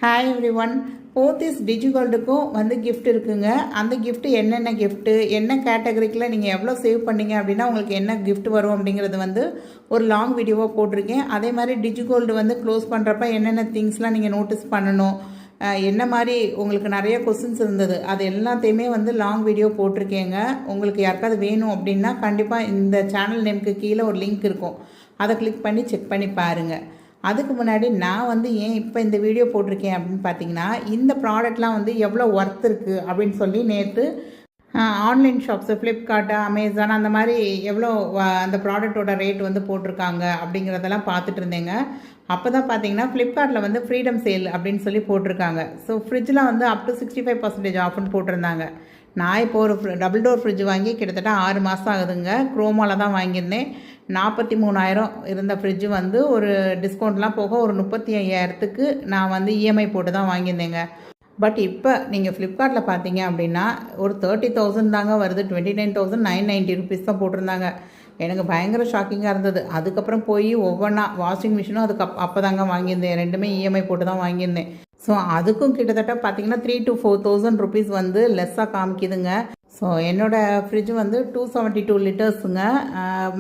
Hi everyone. Pothys டிஜிகோல்டுக்கும் வந்து gift இருக்குங்க. அந்த கிஃப்ட் என்னென்ன கிஃப்ட்டு, என்ன கேட்டகரிக்கில் நீங்கள் எவ்வளோ சேவ் பண்ணீங்க அப்படின்னா உங்களுக்கு என்ன கிஃப்ட் வரும் அப்படிங்கிறது வந்து ஒரு லாங் வீடியோவாக போட்டிருக்கேன். அதே மாதிரி டிஜிகோல்டு வந்து க்ளோஸ் பண்ணுறப்ப என்னென்ன திங்ஸ்லாம் நீங்கள் நோட்டீஸ் பண்ணணும், என்ன மாதிரி உங்களுக்கு நிறைய கொஸ்டின்ஸ் இருந்தது, அது எல்லாத்தையுமே வந்து லாங் வீடியோ போட்டிருக்கேங்க. உங்களுக்கு யாருக்காவது வேணும் அப்படின்னா கண்டிப்பாக இந்த சேனல் நேமுக்கு கீழே ஒரு லிங்க் இருக்கும், அதை கிளிக் பண்ணி செக் பண்ணி பாருங்கள். அதுக்கு முன்னாடி நான் வந்து ஏன் இப்போ இந்த வீடியோ போட்டிருக்கேன் அப்படின்னு பார்த்தீங்கன்னா, இந்த ப்ராடக்ட்லாம் வந்து எவ்வளோ ஒர்த் இருக்குது அப்படின்னு சொல்லி நேற்று ஆன்லைன் ஷாப்ஸு ஃப்ளிப்கார்ட்டு, அமேசான் அந்த மாதிரி எவ்வளோ அந்த ப்ராடக்டோட ரேட் வந்து போட்டிருக்காங்க அப்படிங்கிறதெல்லாம் பார்த்துட்டு இருந்தேங்க. அப்போ தான் பார்த்தீங்கன்னா ஃப்ளிப்கார்ட்டில் வந்து ஃப்ரீடம் சேல் அப்படின்னு சொல்லி போட்டிருக்காங்க. ஸோ ஃப்ரிட்ஜில் வந்து அப் டு 65% ஆஃப்னு போட்டிருந்தாங்க. நான் இப்போ ஒரு டபுள் டோர் ஃப்ரிட்ஜ் வாங்கி கிட்டத்தட்ட 6 மாதம் ஆகுதுங்க. குரோமாவில் தான் வாங்கியிருந்தேன். 43,000 இருந்த ஃப்ரிட்ஜு வந்து ஒரு டிஸ்கவுண்ட்லாம் போக ஒரு 35,000க்கு நான் வந்து இஎம்ஐ போட்டு தான் வாங்கியிருந்தேங்க. பட் இப்போ நீங்கள் ஃப்ளிப்கார்ட்டில் பார்த்தீங்க அப்படின்னா ஒரு 30,000 தாங்க வருது. 29,990 ருபீஸ் தான் போட்டிருந்தாங்க. எனக்கு பயங்கர ஷாக்கிங்காக இருந்தது. அதுக்கப்புறம் போய் ஒவ்வொன்றா வாஷிங் மிஷினும் அப்போ தாங்க வாங்கியிருந்தேன். ரெண்டுமே இஎம்ஐ போட்டு தான் வாங்கியிருந்தேன். ஸோ அதுக்கும் கிட்டத்தட்ட பார்த்தீங்கன்னா 3,000 to 4,000 ருபீஸ் வந்து லெஸ்ஸாக காமிக்குதுங்க. ஸோ என்னோடய ஃப்ரிட்ஜ் வந்து 272 லிட்டர்ஸுங்க.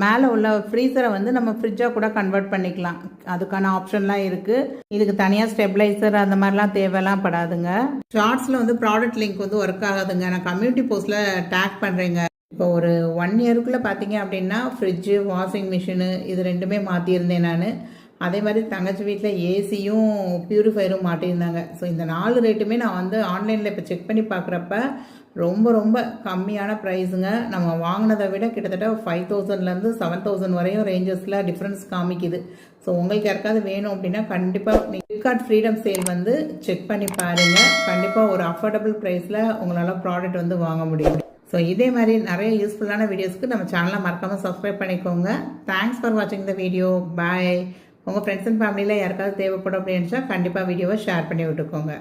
மேலே உள்ள ஃப்ரீசரை வந்து நம்ம ஃப்ரிட்ஜாக கூட கன்வெர்ட் பண்ணிக்கலாம். அதுக்கான ஆப்ஷன்லாம் இருக்குது. இதுக்கு தனியாக ஸ்டெபிளைசர் அந்த மாதிரிலாம் தேவைலாம் படாதுங்க. ஷார்ட்ஸில் வந்து ப்ராடக்ட் லிங்க் வந்து ஒர்க் ஆகாதுங்க. நான் கம்யூனிட்டி போஸ்ட்டில் டேக் பண்ணுறேங்க. இப்போ ஒரு 1 இயருக்குள்ளே பார்த்தீங்க அப்படின்னா ஃப்ரிட்ஜு, வாஷிங் மிஷினு இது ரெண்டுமே மாற்றியிருந்தேன் நான். அதே மாதிரி தங்கச்சி வீட்டில் ஏசியும் பியூரிஃபையரும் மாட்டியிருந்தாங்க. ஸோ இந்த 4 ரேட்டுமே நான் வந்து ஆன்லைனில் இப்போ செக் பண்ணி பார்க்குறப்ப ரொம்ப ரொம்ப கம்மியான ப்ரைஸுங்க. நம்ம வாங்கினதை விட கிட்டத்தட்ட 5,000லேருந்து 7,000 வரையும் ரேஞ்சஸில் டிஃப்ரென்ஸ் காமிக்குது. ஸோ உங்களுக்கு யாருக்காவது வேணும் அப்படின்னா கண்டிப்பாக ஃப்ளிப்கார்ட் ஃப்ரீடம் சேல் வந்து செக் பண்ணி பாருங்கள். கண்டிப்பாக ஒரு அஃபோர்டபுள் ப்ரைஸில் உங்களால் ப்ராடக்ட் வந்து வாங்க முடியும். ஸோ இதே மாதிரி நிறைய யூஸ்ஃபுல்லான வீடியோஸ்க்கு நம்ம சேனலை மறக்காமல் சப்ஸ்கிரைப் பண்ணிக்கோங்க. தேங்க்ஸ் ஃபார் வாட்சிங் த வீடியோ. பாய். உங்கள் ஃப்ரெண்ட்ஸ் அண்ட் ஃபேமிலியில் யாருக்காவது தேவைப்படும் அப்படின்னு நினச்சா கண்டிப்பாக வீடியோவை ஷேர் பண்ணி விட்டுக்கோங்க.